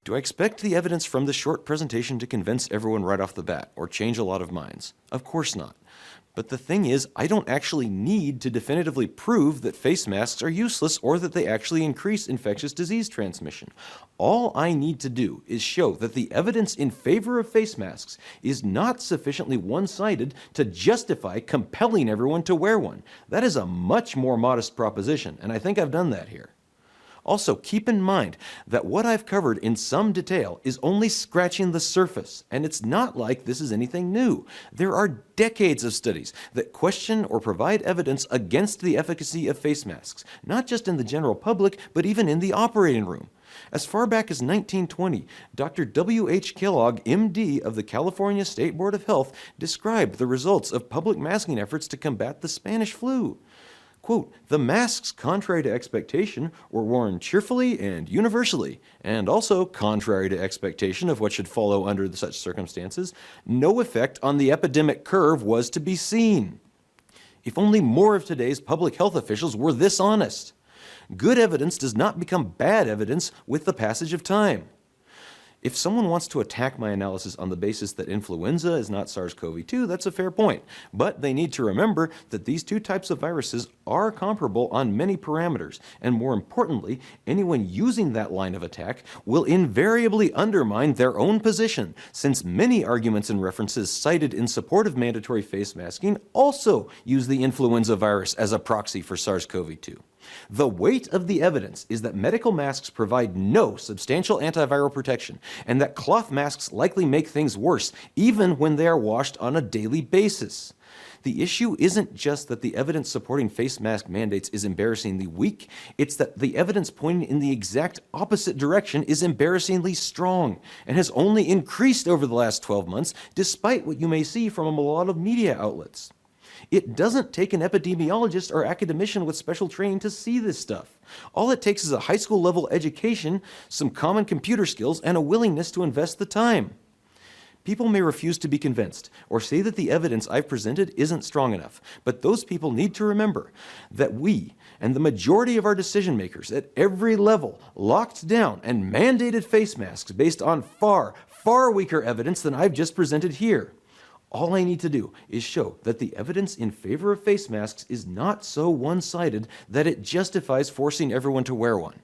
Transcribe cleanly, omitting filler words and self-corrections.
Do I expect the evidence from this short presentation to convince everyone right off the bat, or change a lot of minds? Of course not. But the thing is, I don't actually need to definitively prove that face masks are useless or that they actually increase infectious disease transmission. All I need to do is show that the evidence in favor of face masks is not sufficiently one-sided to justify compelling everyone to wear one. That is a much more modest proposition, and I think I've done that here. Also, keep in mind that what I've covered in some detail is only scratching the surface, and it's not like this is anything new. There are decades of studies that question or provide evidence against the efficacy of face masks, not just in the general public, but even in the operating room. As far back as 1920, Dr. W.H. Kellogg, MD of the California State Board of Health, described the results of public masking efforts to combat the Spanish flu. Quote, "The masks, contrary to expectation, were worn cheerfully and universally, and also, contrary to expectation of what should follow under such circumstances, no effect on the epidemic curve was to be seen." If only more of today's public health officials were this honest. Good evidence does not become bad evidence with the passage of time. If someone wants to attack my analysis on the basis that influenza is not SARS-CoV-2, that's a fair point. But they need to remember that these two types of viruses are comparable on many parameters, and more importantly, anyone using that line of attack will invariably undermine their own position, since many arguments and references cited in support of mandatory face masking also use the influenza virus as a proxy for SARS-CoV-2. The weight of the evidence is that medical masks provide no substantial antiviral protection, and that cloth masks likely make things worse, even when they are washed on a daily basis. The issue isn't just that the evidence supporting face mask mandates is embarrassingly weak, it's that the evidence pointing in the exact opposite direction is embarrassingly strong, and has only increased over the last 12 months, despite what you may see from a lot of media outlets. It doesn't take an epidemiologist or academician with special training to see this stuff. All it takes is a high school level education, some common computer skills, and a willingness to invest the time. People may refuse to be convinced, or say that the evidence I've presented isn't strong enough, but those people need to remember that we, and the majority of our decision makers at every level, locked down and mandated face masks based on far, far weaker evidence than I've just presented here. All I need to do is show that the evidence in favor of face masks is not so one-sided that it justifies forcing everyone to wear one.